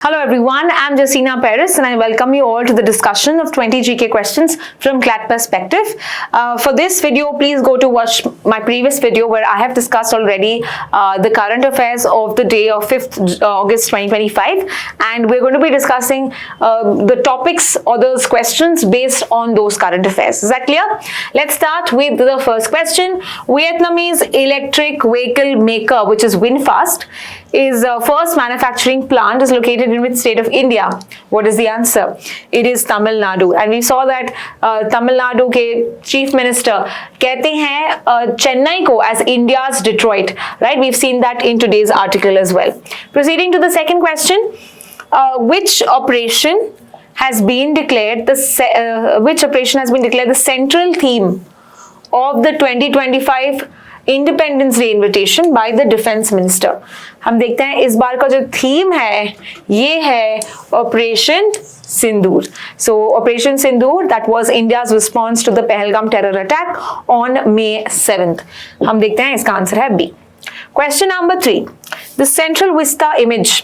Hello everyone, I'm Jasina Paris and I welcome you all to the discussion of 20 GK questions from CLAT Perspective. For this video, please go to watch my previous video where I have discussed already the current affairs of the day of 5th August 2025, and we're going to be discussing the topics or those questions based on those current affairs. Is that clear? Let's start with the first question. Vietnamese electric vehicle maker, which is VinFast, is first manufacturing plant is located in which state of India? What is the answer? It is Tamil Nadu. And we saw that Tamil Nadu के chief minister कहते हैं Chennai को as India's Detroit, right? We've seen that in today's article as well. Proceeding to the second question, which operation has been declared the central theme of the 2025 independence day invitation by the defence minister? हम देखते हैं इस बार का जो theme है ये है operation Sindoor. So operation Sindoor that was India's response to the Pahalgam terror attack on May 7th. हम देखते हैं इसका आंसर है B. Question number 3, the central vista image,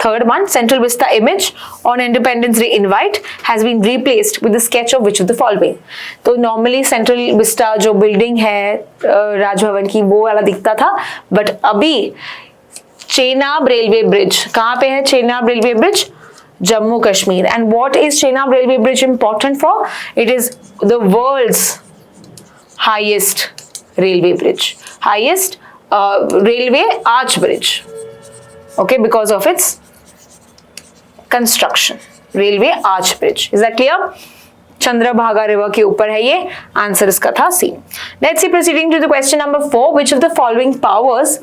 third one, central vista image on Independence Day invite has been replaced with the sketch of which of the following? तो normally central vista जो building है राजभवन की वो वाला दिखता था, but अभी Chenab railway bridge कहाँ पे है? Chenab railway bridge Jammu Kashmir. And what is Chenab railway bridge important for? It is the world's highest railway bridge, highest railway arch bridge. Okay, because of its construction, railway arch bridge. Is that clear? Chandrabhaga river के ऊपर है ये. Answer इसका था C. Let's see, proceeding to the question number 4. Which of the following powers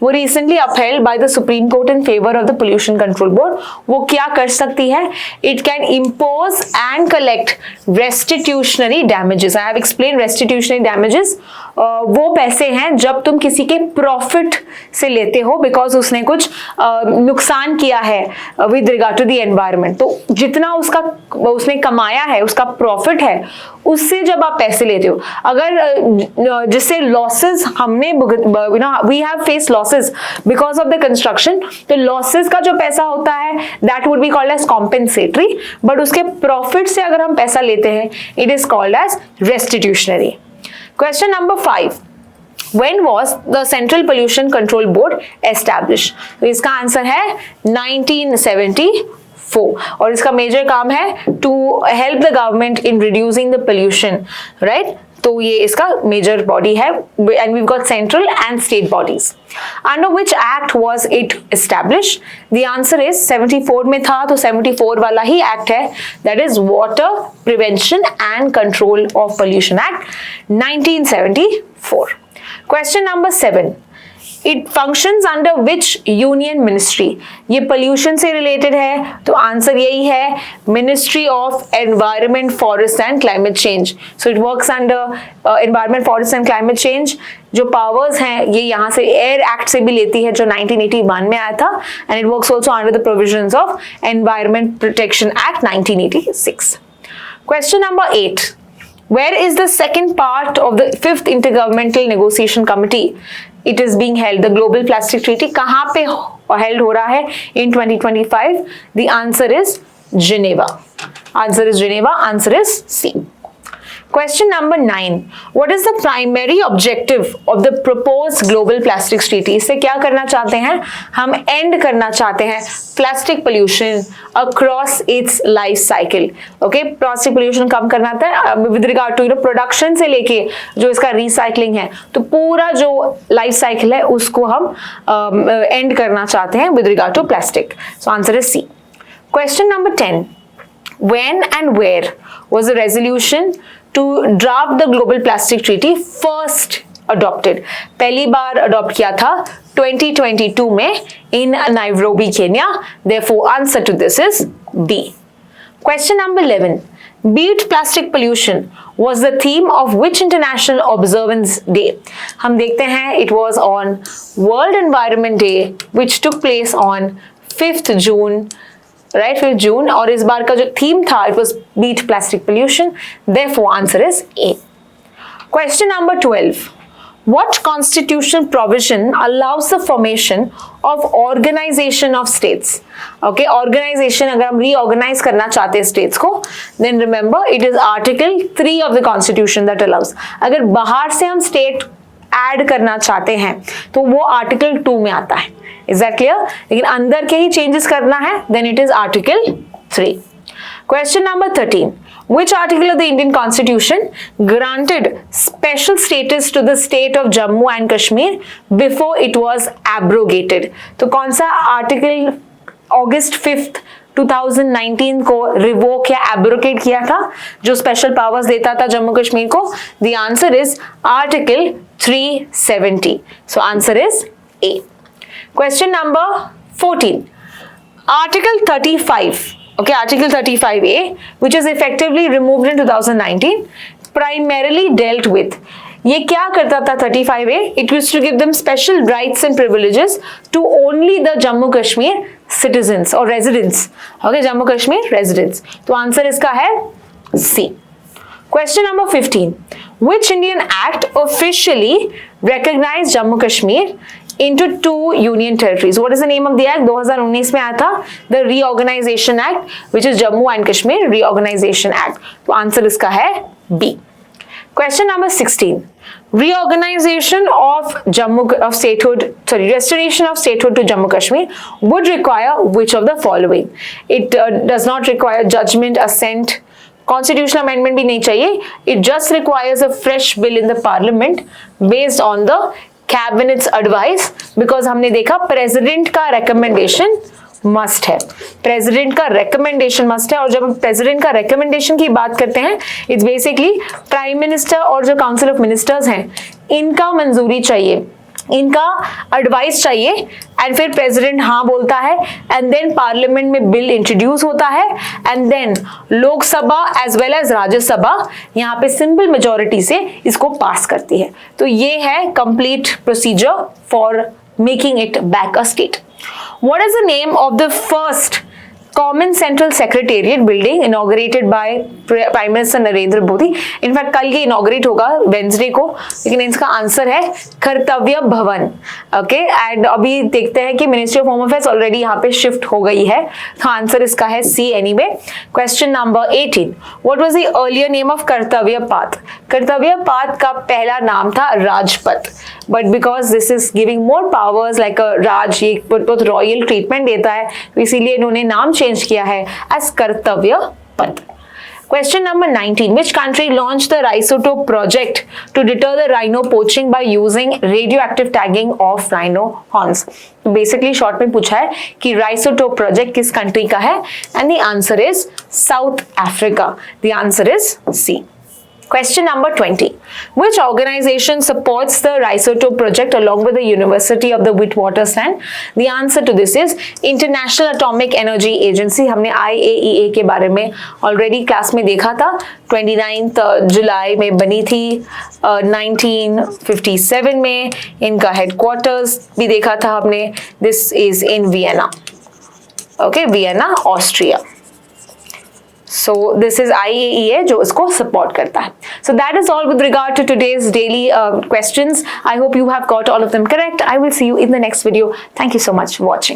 were recently upheld by the Supreme Court in favor of the Pollution Control Board? वो क्या कर सकती है? It can impose and collect restitutionary damages. I have explained restitutionary damages. वो पैसे हैं जब तुम किसी के प्रॉफिट से लेते हो बिकॉज उसने कुछ नुकसान किया है with regard to the environment. तो जितना उसने कमाया है, उसका प्रॉफिट है, उससे जब आप पैसे लेते हो, अगर जिससे लॉसेस हमने we have face losses because of the construction, तो लॉसेस का जो पैसा होता है that would be called as compensatory, but उसके प्रॉफिट से अगर हम पैसा लेते हैं it is called as restitutionary. Question number 5. When was the Central Pollution Control Board established? तो इसका आंसर है 1974. और इसका मेजर काम है to help the government in reducing the pollution, right? तो ये इसका मेजर बॉडी है, and we've got central and state bodies. Under which act was it established? The answer is 74 में था, तो 74 वाला ही एक्ट है, that is Water Prevention and Control of Pollution Act 1974. Question number 7. It functions under which union ministry? ये pollution से related है, तो answer यही है Ministry of Environment, Forest and Climate Change. So it works under Environment, Forest and Climate Change. जो powers हैं ये यहाँ से Air Act से भी लेती है जो 1981 में आया था, and it works also under the provisions of Environment Protection Act 1986. Question number 8. Where is the second part of the 5th Intergovernmental Negotiation Committee? It is being held. The Global Plastic Treaty कहाँ पे held हो रहा है in 2025? The answer is Geneva. Answer is Geneva. Answer is C. Question number 9. What is the primary objective of the proposed Global Plastics Treaty? इससे क्या करना चाहते हैं? हम end करना चाहते हैं plastic pollution across its life cycle. Okay, plastic pollution कम करना था with regard to production से लेके जो इसका recycling है, तो पूरा जो life cycle है उसको हम end करना चाहते हैं with regard to plastic. So answer is C. Question number 10. When and where was the resolution to draft the Global Plastic Treaty first adopted? पहली बार adopt किया था 2022 में in Nairobi, Kenya. Therefore, answer to this is B. Question number 11. Beat plastic pollution was the theme of which international observance day? हम देखते हैं it was on World Environment Day which took place on 5th June. Right, 5th June. और इस बार का जो theme था it was beat plastic pollution. Therefore, answer is A. Question number 12. What constitutional provision allows the formation of organization of states? Okay, organization अगर हम reorganize करना चाहते हैं states को, then remember it is Article 3 of the Constitution that allows. अगर बाहर से हम state add करना चाहते हैं तो वो Article 2 में आता है. Is that clear? लेकिन अंदर के ही changes करना है, then it is Article 3. Question number 13. Which article of the Indian Constitution granted special status to the state of Jammu and Kashmir before it was abrogated? तो कौन सा आर्टिकल August 5th 2019 को revoke या abrogate किया था जो special powers देता था जम्मू कश्मीर को? The answer is Article 370. So answer is A. Question number 14. Article 35. Okay, Article 35A, which is effectively removed in 2019, primarily dealt with. ये क्या करता था 35A? It used to give them special rights and privileges to only the Jammu Kashmir citizens or residents. Okay, Jammu Kashmir residents. तो answer इसका है C. Question number 15. Which Indian Act officially recognized Jammu Kashmir into 2 union territories? What is the name of the act? 2019 में आया था the Reorganization Act, which is Jammu and Kashmir Reorganization Act. तो answer इसका है B. Question number 16. Reorganization of restoration of statehood to Jammu Kashmir would require which of the following? It does not require judgment, assent, constitutional amendment भी नहीं चाहिए. It just requires a fresh bill in the parliament based on the cabinets advice, because हमने देखा president का recommendation must है. President का recommendation must है. और जब हम प्रेसिडेंट का रिकमेंडेशन की बात करते हैं, इट्स बेसिकली प्राइम मिनिस्टर और जो काउंसिल ऑफ मिनिस्टर्स हैं इनका मंजूरी चाहिए, इनका एडवाइस चाहिए, एंड फिर प्रेसिडेंट हाँ बोलता है, एंड देन पार्लियामेंट में बिल इंट्रोड्यूस होता है, and then Lok Sabha as well as Rajya Sabha यहाँ पे सिंपल मेजोरिटी से इसको पास करती है. तो ये है complete procedure for making it back a state. What is the name of the first Common Central Secretariat building inaugurated by Prime Minister Narendra Modi? In fact कल ये इनॉग्रेट होगा वेंसडे को, लेकिन इसका आंसर है कर्तव्य भवन. ओके, एंड अभी देखते हैं कि ministry of home affairs already यहाँ पे शिफ्ट हो गई है, तो आंसर इसका है C anyway. Question number 18. What was the earlier name of Kartavya Path? Kartavya Path का पहला नाम था Rajpath, but because this is giving more powers like a Raj, ये बहुत रॉयल ट्रीटमेंट देता है, तो इसीलिए इन्होंने नाम चेंज किया है एज कर्तव्य पथ. Question number 19. Which country launched the Rhizotope project to deter the rhino poaching by using radioactive tagging of rhino horns? Basically short में पूछा है कि Rhizotope project किस country का है, and the answer is South Africa. The answer is C. Question number 20. Which organization supports the Rhizotope project along with the University of the Witwatersrand? The answer to this is International Atomic Energy Agency. हमने IAEA के बारे में already class में देखा था. 29 जुलाई में बनी थी, 1957 में इनका हेडक्वार्टर्स भी देखा था हमने. This is in Vienna. Okay, Vienna, Austria. So this is IAEA जो इसको support करता है. So that is all with regard to today's daily questions. I hope you have got all of them correct. I will see you in the next video. Thank you so much for watching.